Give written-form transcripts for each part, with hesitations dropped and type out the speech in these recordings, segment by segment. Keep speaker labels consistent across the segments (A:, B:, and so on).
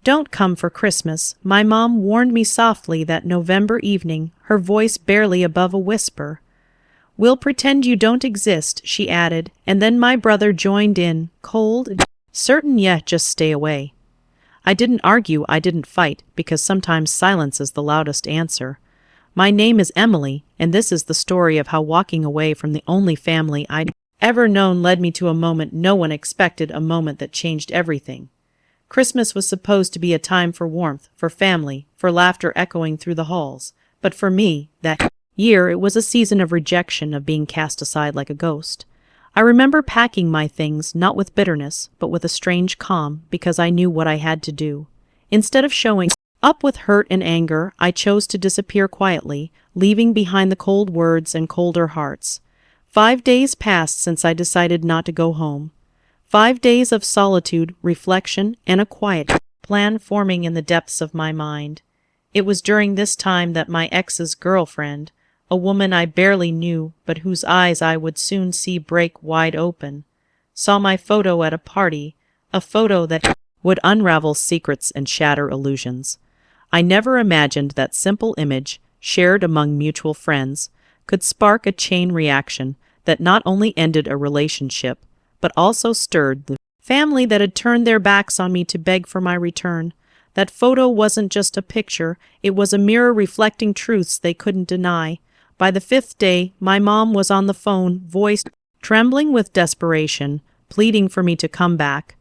A: "Don't come for Christmas," my mom warned me softly that November evening, her voice barely above a whisper. "We'll pretend you don't exist," she added, and then my brother joined in, cold, certain, "Yeah, just stay away." I didn't argue, I didn't fight, because sometimes silence is the loudest answer. My name is Emily, and this is the story of how walking away from the only family I'd ever known led me to a moment no one expected, a moment that changed everything. Christmas was supposed to be a time for warmth, for family, for laughter echoing through the halls. But for me, that year, it was a season of rejection, of being cast aside like a ghost. I remember packing my things, not with bitterness, but with a strange calm, because I knew what I had to do. Instead of showing up with hurt and anger, I chose to disappear quietly, leaving behind the cold words and colder hearts. 5 days passed since I decided not to go home. 5 days of solitude, reflection, and a quiet plan forming in the depths of my mind. It was during this time that my ex's girlfriend, a woman I barely knew, but whose eyes I would soon see break wide open, saw my photo at a party, a photo that would unravel secrets and shatter illusions. I never imagined that simple image, shared among mutual friends, could spark a chain reaction that not only ended a relationship, but also stirred the family that had turned their backs on me to beg for my return. That photo wasn't just a picture, it was a mirror reflecting truths they couldn't deny. By the 5th day, my mom was on the phone, voice trembling with desperation, pleading for me to come back.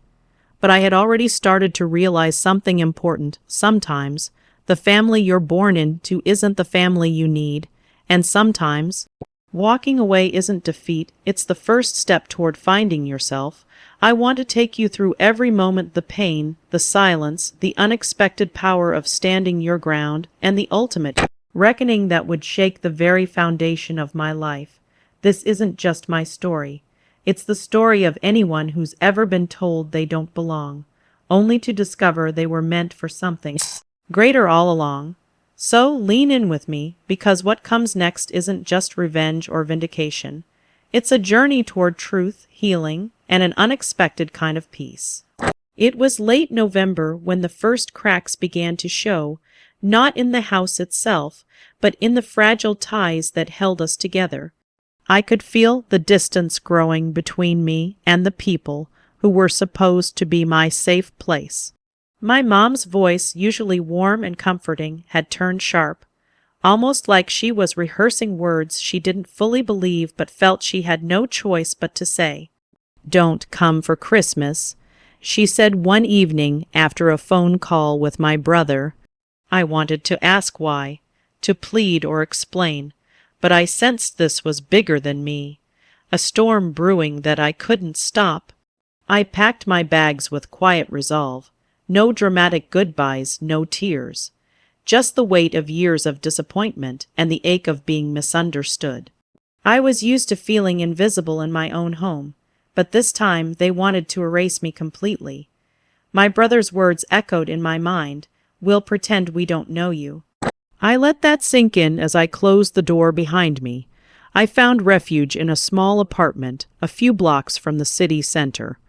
A: But I had already started to realize something important. Sometimes, the family you're born into isn't the family you need, and sometimes, walking away isn't defeat, it's the first step toward finding yourself. I want to take you through every moment, the pain, the silence, the unexpected power of standing your ground, and the ultimate reckoning that would shake the very foundation of my life. This isn't just my story. It's the story of anyone who's ever been told they don't belong, only to discover they were meant for something greater all along. So lean in with me, because what comes next isn't just revenge or vindication. It's a journey toward truth, healing, and an unexpected kind of peace. It was late November when the first cracks began to show, not in the house itself, but in the fragile ties that held us together. I could feel the distance growing between me and the people who were supposed to be my safe place. My mom's voice, usually warm and comforting, had turned sharp, almost like she was rehearsing words she didn't fully believe but felt she had no choice but to say. "Don't come for Christmas," she said one evening after a phone call with my brother. I wanted to ask why, to plead or explain, but I sensed this was bigger than me, a storm brewing that I couldn't stop. I packed my bags with quiet resolve. No dramatic goodbyes, no tears. Just the weight of years of disappointment and the ache of being misunderstood. I was used to feeling invisible in my own home, but this time they wanted to erase me completely. My brother's words echoed in my mind, "We'll pretend we don't know you." I let that sink in as I closed the door behind me. I found refuge in a small apartment a few blocks from the city center.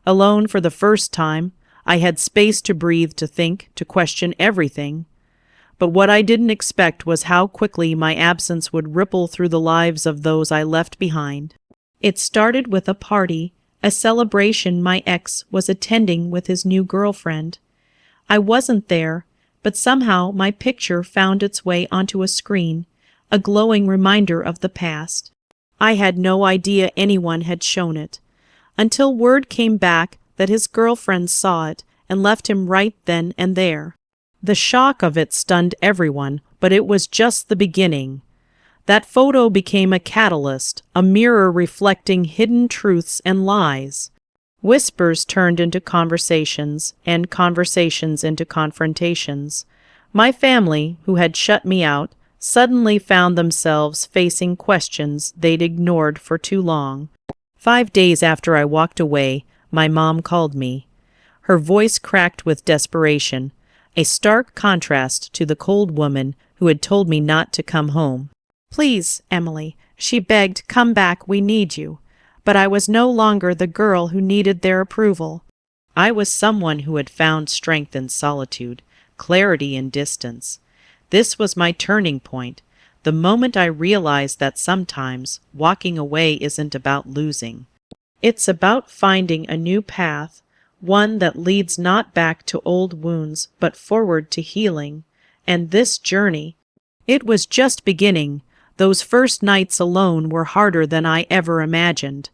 A: Alone for the first time, I had space to breathe, to think, to question everything. But what I didn't expect was how quickly my absence would ripple through the lives of those I left behind. It started with a party, a celebration my ex was attending with his new girlfriend. I wasn't there, but somehow my picture found its way onto a screen, a glowing reminder of the past. I had no idea anyone had shown it, until word came back that his girlfriend saw it and left him right then and there. The shock of it stunned everyone, but it was just the beginning. That photo became a catalyst, a mirror reflecting hidden truths and lies. Whispers turned into conversations, and conversations into confrontations. My family, who had shut me out, suddenly found themselves facing questions they'd ignored for too long. 5 days after I walked away, my mom called me. Her voice cracked with desperation, a stark contrast to the cold woman who had told me not to come home. "Please, Emily," she begged, "come back, we need you." But I was no longer the girl who needed their approval. I was someone who had found strength in solitude, clarity in distance. This was my turning point, the moment I realized that sometimes walking away isn't about losing. It's about finding a new path, one that leads not back to old wounds but forward to healing. And this journey, it was just beginning. Those first nights alone were harder than I ever imagined.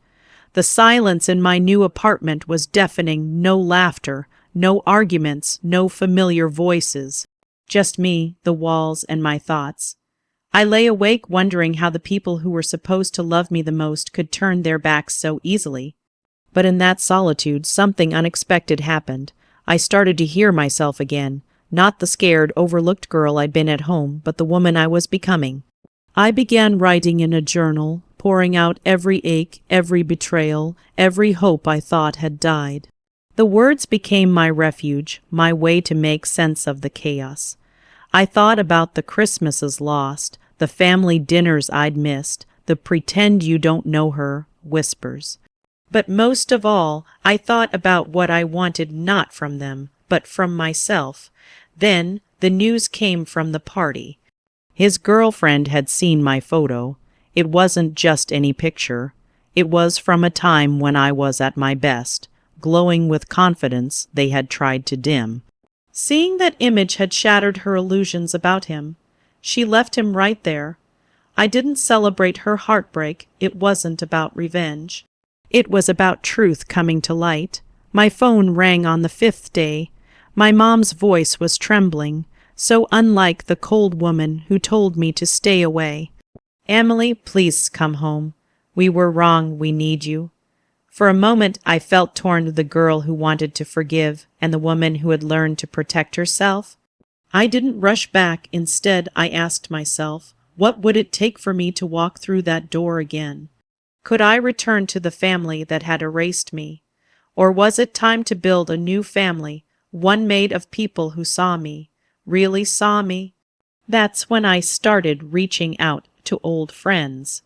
A: The silence in my new apartment was deafening. No laughter, no arguments, no familiar voices. Just me, the walls, and my thoughts. I lay awake wondering how the people who were supposed to love me the most could turn their backs so easily. But in that solitude, something unexpected happened. I started to hear myself again, not the scared, overlooked girl I'd been at home, but the woman I was becoming. I began writing in a journal, pouring out every ache, every betrayal, every hope I thought had died. The words became my refuge, my way to make sense of the chaos. I thought about the Christmases lost, the family dinners I'd missed, the pretend you don't know her whispers. But most of all, I thought about what I wanted not from them, but from myself. Then the news came from the party. His girlfriend had seen my photo. It wasn't just any picture. It was from a time when I was at my best, glowing with confidence they had tried to dim. Seeing that image had shattered her illusions about him. She left him right there. I didn't celebrate her heartbreak. It wasn't about revenge. It was about truth coming to light. My phone rang on the 5th day. My mom's voice was trembling, so unlike the cold woman who told me to stay away. "Emily, please come home. We were wrong. We need you." For a moment I felt torn, the girl who wanted to forgive and the woman who had learned to protect herself. I didn't rush back. Instead, I asked myself, what would it take for me to walk through that door again? Could I return to the family that had erased me? Or was it time to build a new family, one made of people who saw me, really saw me? That's when I started reaching out to old friends,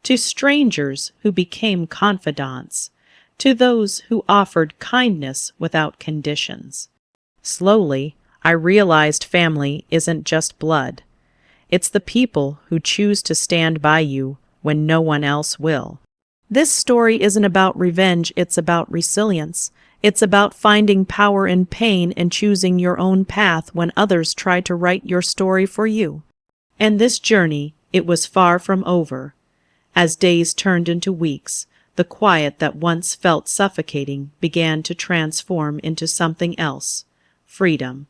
A: to strangers who became confidants, to those who offered kindness without conditions. Slowly, I realized family isn't just blood. It's the people who choose to stand by you when no one else will. This story isn't about revenge, it's about resilience. It's about finding power in pain and choosing your own path when others try to write your story for you. And this journey, it was far from over. As days turned into weeks, the quiet that once felt suffocating began to transform into something else. Freedom.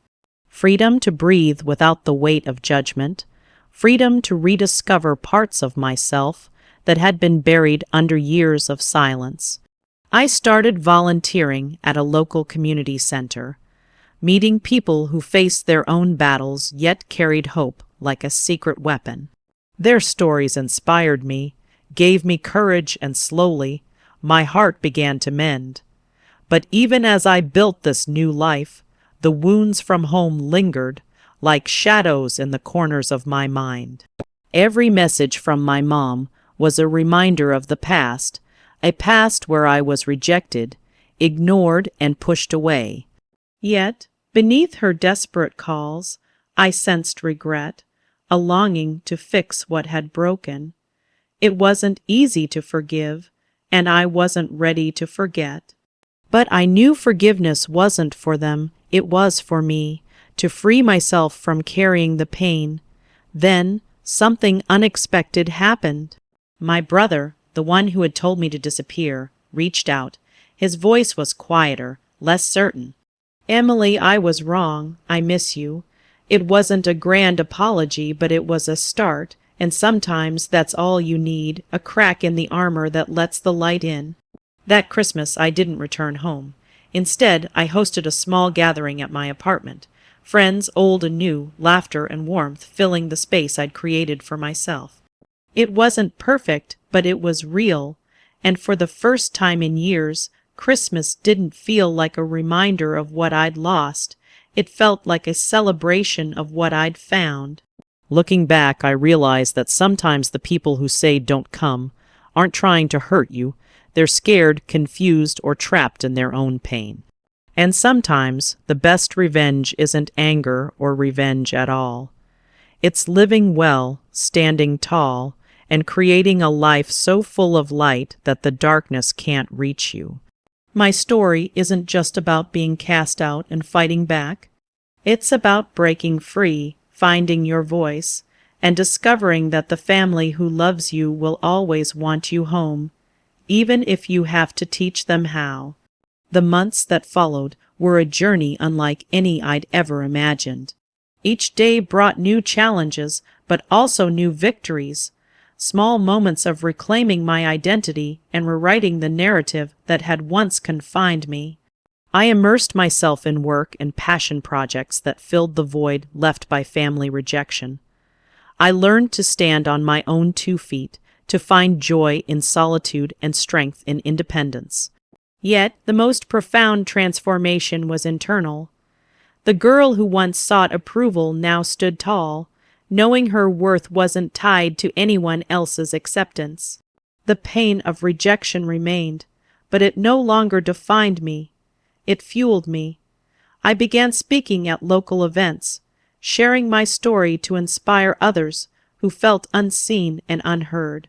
A: Freedom to breathe without the weight of judgment. Freedom to rediscover parts of myself that had been buried under years of silence. I started volunteering at a local community center, meeting people who faced their own battles yet carried hope like a secret weapon. Their stories inspired me, gave me courage, and slowly, my heart began to mend. But even as I built this new life, the wounds from home lingered like shadows in the corners of my mind. Every message from my mom was a reminder of the past, a past where I was rejected, ignored, and pushed away. Yet, beneath her desperate calls, I sensed regret, a longing to fix what had broken. It wasn't easy to forgive, and I wasn't ready to forget. But I knew forgiveness wasn't for them, it was for me, to free myself from carrying the pain. Then, something unexpected happened. My brother, the one who had told me to disappear, reached out. His voice was quieter, less certain. "Emily, I was wrong. I miss you." It wasn't a grand apology, but it was a start, and sometimes that's all you need, a crack in the armor that lets the light in. That Christmas, I didn't return home. Instead, I hosted a small gathering at my apartment. Friends, old and new, laughter and warmth filling the space I'd created for myself. It wasn't perfect, but it was real, and for the first time in years, Christmas didn't feel like a reminder of what I'd lost. It felt like a celebration of what I'd found. Looking back, I realized that sometimes the people who say don't come aren't trying to hurt you. They're scared, confused, or trapped in their own pain. And sometimes the best revenge isn't anger or revenge at all. It's living well, standing tall, and creating a life so full of light that the darkness can't reach you. My story isn't just about being cast out and fighting back. It's about breaking free, finding your voice, and discovering that the family who loves you will always want you home, even if you have to teach them how. The months that followed were a journey unlike any I'd ever imagined. Each day brought new challenges, but also new victories, small moments of reclaiming my identity and rewriting the narrative that had once confined me. I immersed myself in work and passion projects that filled the void left by family rejection. I learned to stand on my own 2 feet, to find joy in solitude and strength in independence. Yet the most profound transformation was internal. The girl who once sought approval now stood tall, knowing her worth wasn't tied to anyone else's acceptance. The pain of rejection remained, but it no longer defined me. It fueled me. I began speaking at local events, sharing my story to inspire others who felt unseen and unheard.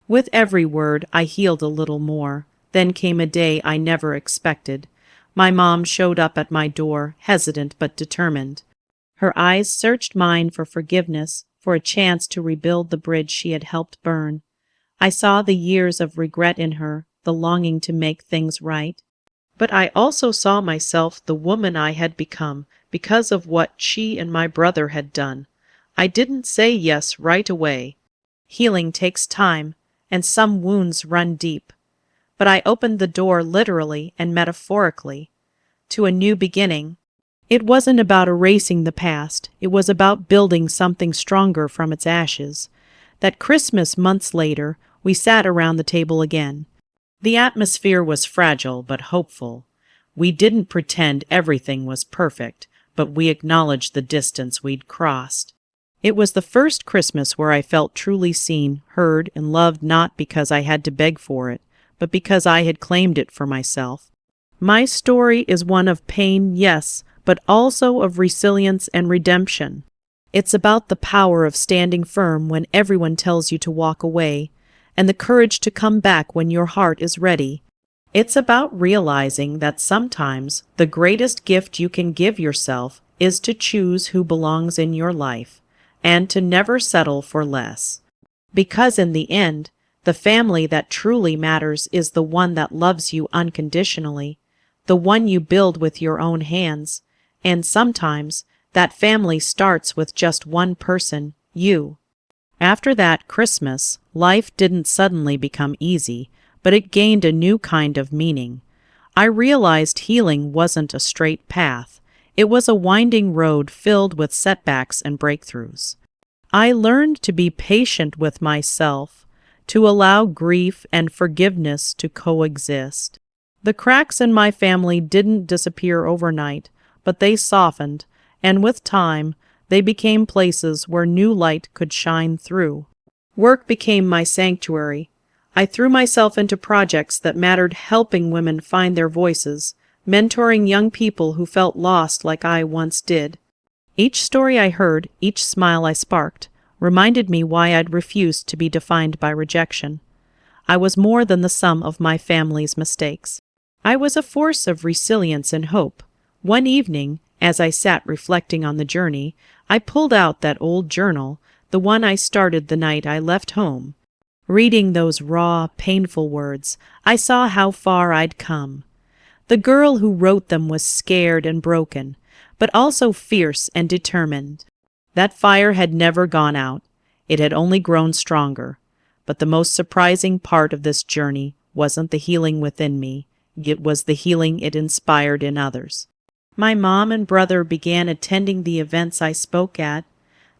A: With every word, I healed a little more. Then came a day I never expected. My mom showed up at my door, hesitant but determined. Her eyes searched mine for forgiveness, for a chance to rebuild the bridge she had helped burn. I saw the years of regret in her, the longing to make things right. But I also saw myself the woman I had become because of what she and my brother had done. I didn't say yes right away. Healing takes time, and some wounds run deep. But I opened the door literally and metaphorically to a new beginning. It wasn't about erasing the past. It was about building something stronger from its ashes. That Christmas, months later, we sat around the table again. The atmosphere was fragile but hopeful. We didn't pretend everything was perfect, but we acknowledged the distance we'd crossed. It was the first Christmas where I felt truly seen, heard, and loved, not because I had to beg for it, but because I had claimed it for myself. My story is one of pain, yes, but also of resilience and redemption. It's about the power of standing firm when everyone tells you to walk away, and the courage to come back when your heart is ready. It's about realizing that sometimes the greatest gift you can give yourself is to choose who belongs in your life, and to never settle for less. Because in the end, the family that truly matters is the one that loves you unconditionally, the one you build with your own hands, and sometimes that family starts with just one person, you. After that Christmas, life didn't suddenly become easy, but it gained a new kind of meaning. I realized healing wasn't a straight path. It was a winding road filled with setbacks and breakthroughs. I learned to be patient with myself, to allow grief and forgiveness to coexist. The cracks in my family didn't disappear overnight, but they softened, and with time, they became places where new light could shine through. Work became my sanctuary. I threw myself into projects that mattered, helping women find their voices, mentoring young people who felt lost like I once did. Each story I heard, each smile I sparked, reminded me why I'd refused to be defined by rejection. I was more than the sum of my family's mistakes. I was a force of resilience and hope. One evening, as I sat reflecting on the journey, I pulled out that old journal, the one I started the night I left home. Reading those raw, painful words, I saw how far I'd come. The girl who wrote them was scared and broken, but also fierce and determined. That fire had never gone out. It had only grown stronger. But the most surprising part of this journey wasn't the healing within me. It was the healing it inspired in others. My mom and brother began attending the events I spoke at.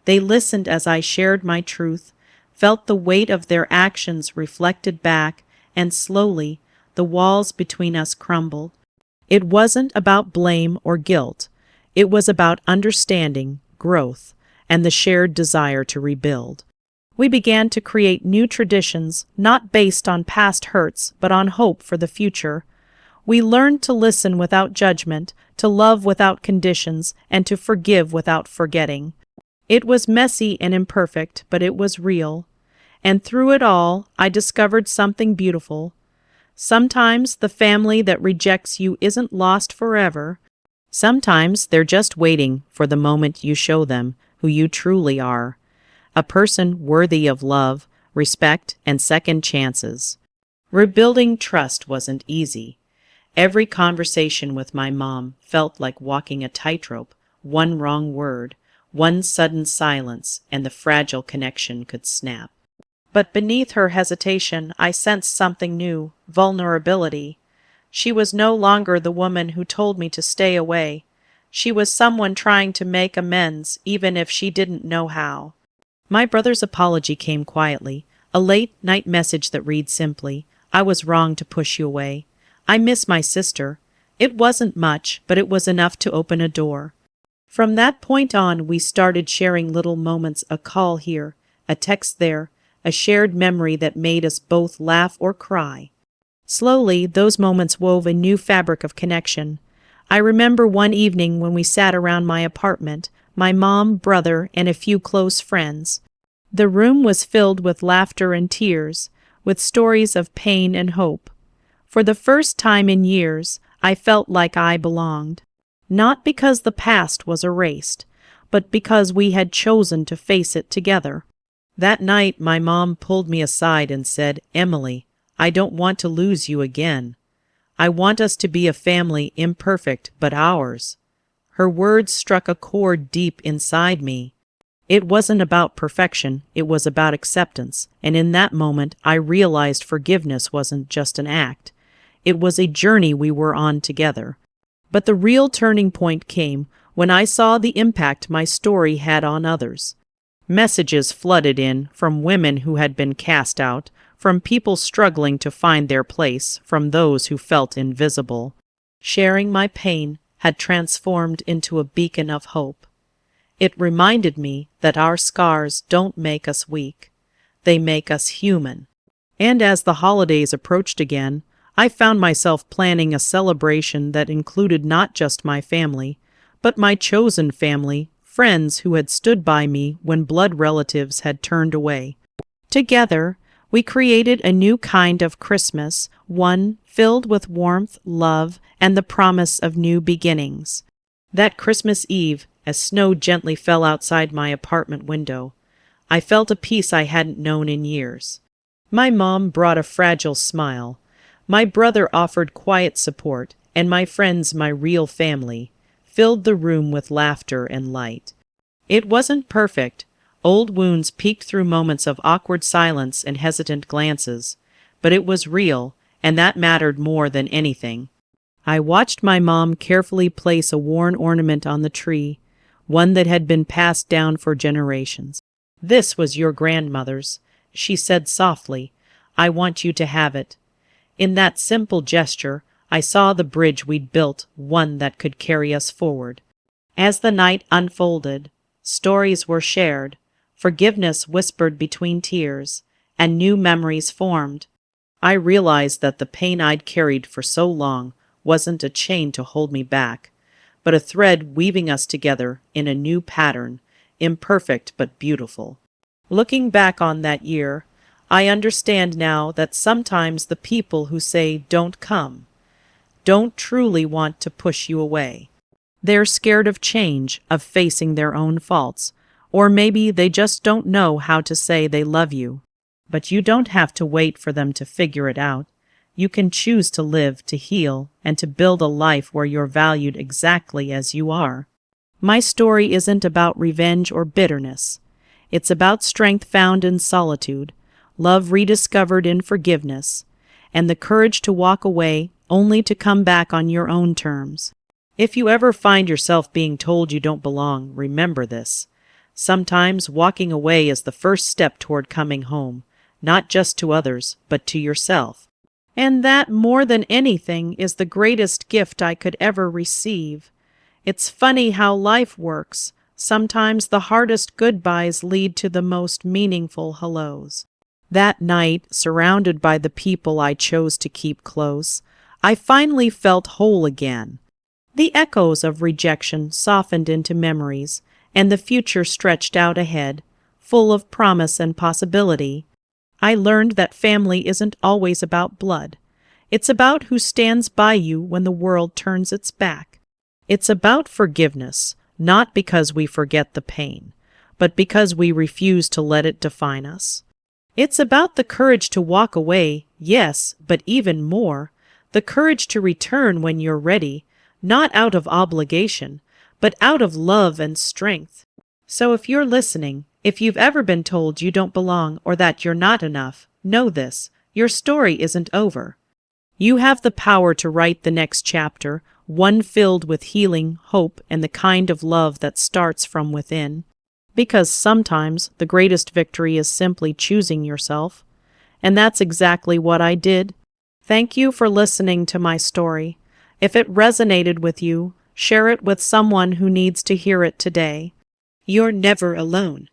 A: They listened as I shared my truth, felt the weight of their actions reflected back, and slowly the walls between us crumbled. It wasn't about blame or guilt. It was about understanding, growth, and the shared desire to rebuild. We began to create new traditions, not based on past hurts, but on hope for the future. We learned to listen without judgment, to love without conditions, and to forgive without forgetting. It was messy and imperfect, but it was real. And through it all, I discovered something beautiful. Sometimes the family that rejects you isn't lost forever. Sometimes they're just waiting for the moment you show them who you truly are. A person worthy of love, respect, and second chances. Rebuilding trust wasn't easy. Every conversation with my mom felt like walking a tightrope. One wrong word, one sudden silence, and the fragile connection could snap. But beneath her hesitation, I sensed something new, vulnerability. She was no longer the woman who told me to stay away. She was someone trying to make amends, even if she didn't know how. My brother's apology came quietly, a late-night message that read simply, "I was wrong to push you away. I miss my sister." It wasn't much, but it was enough to open a door. From that point on, we started sharing little moments, a call here, a text there, a shared memory that made us both laugh or cry. Slowly, those moments wove a new fabric of connection. I remember one evening when we sat around my apartment, my mom, brother, and a few close friends. The room was filled with laughter and tears, with stories of pain and hope. For the first time in years, I felt like I belonged. Not because the past was erased, but because we had chosen to face it together. That night, my mom pulled me aside and said, "Emily, I don't want to lose you again. I want us to be a family, imperfect, but ours." Her words struck a chord deep inside me. It wasn't about perfection, it was about acceptance, and in that moment I realized forgiveness wasn't just an act. It was a journey we were on together. But the real turning point came when I saw the impact my story had on others. Messages flooded in from women who had been cast out, from people struggling to find their place, from those who felt invisible. Sharing my pain had transformed into a beacon of hope. It reminded me that our scars don't make us weak. They make us human. And as the holidays approached again, I found myself planning a celebration that included not just my family, but my chosen family, friends who had stood by me when blood relatives had turned away. Together, we created a new kind of Christmas, one filled with warmth, love, and the promise of new beginnings. That Christmas Eve, as snow gently fell outside my apartment window, I felt a peace I hadn't known in years. My mom brought a fragile smile. My brother offered quiet support, and my friends, my real family, filled the room with laughter and light. It wasn't perfect. Old wounds peeked through moments of awkward silence and hesitant glances, but it was real, and that mattered more than anything. I watched my mom carefully place a worn ornament on the tree, one that had been passed down for generations. "This was your grandmother's," she said softly. "I want you to have it." In that simple gesture, I saw the bridge we'd built, one that could carry us forward. As the night unfolded, stories were shared, forgiveness whispered between tears, and new memories formed. I realized that the pain I'd carried for so long wasn't a chain to hold me back, but a thread weaving us together in a new pattern, imperfect but beautiful. Looking back on that year, I understand now that sometimes the people who say "don't come" don't truly want to push you away. They're scared of change, of facing their own faults, or maybe they just don't know how to say they love you. But you don't have to wait for them to figure it out. You can choose to live, to heal, and to build a life where you're valued exactly as you are. My story isn't about revenge or bitterness. It's about strength found in solitude, love rediscovered in forgiveness, and the courage to walk away only to come back on your own terms. If you ever find yourself being told you don't belong, remember this. Sometimes walking away is the first step toward coming home, not just to others, but to yourself. And that, more than anything, is the greatest gift I could ever receive. It's funny how life works. Sometimes the hardest goodbyes lead to the most meaningful hellos. That night, surrounded by the people I chose to keep close, I finally felt whole again. The echoes of rejection softened into memories, and the future stretched out ahead, full of promise and possibility. I learned that family isn't always about blood. It's about who stands by you when the world turns its back. It's about forgiveness, not because we forget the pain, but because we refuse to let it define us. It's about the courage to walk away, yes, but even more, the courage to return when you're ready, not out of obligation, but out of love and strength. So if you're listening, if you've ever been told you don't belong or that you're not enough, know this: your story isn't over. You have the power to write the next chapter, one filled with healing, hope, and the kind of love that starts from within. Because sometimes the greatest victory is simply choosing yourself. And that's exactly what I did. Thank you for listening to my story. If it resonated with you, share it with someone who needs to hear it today. You're never alone.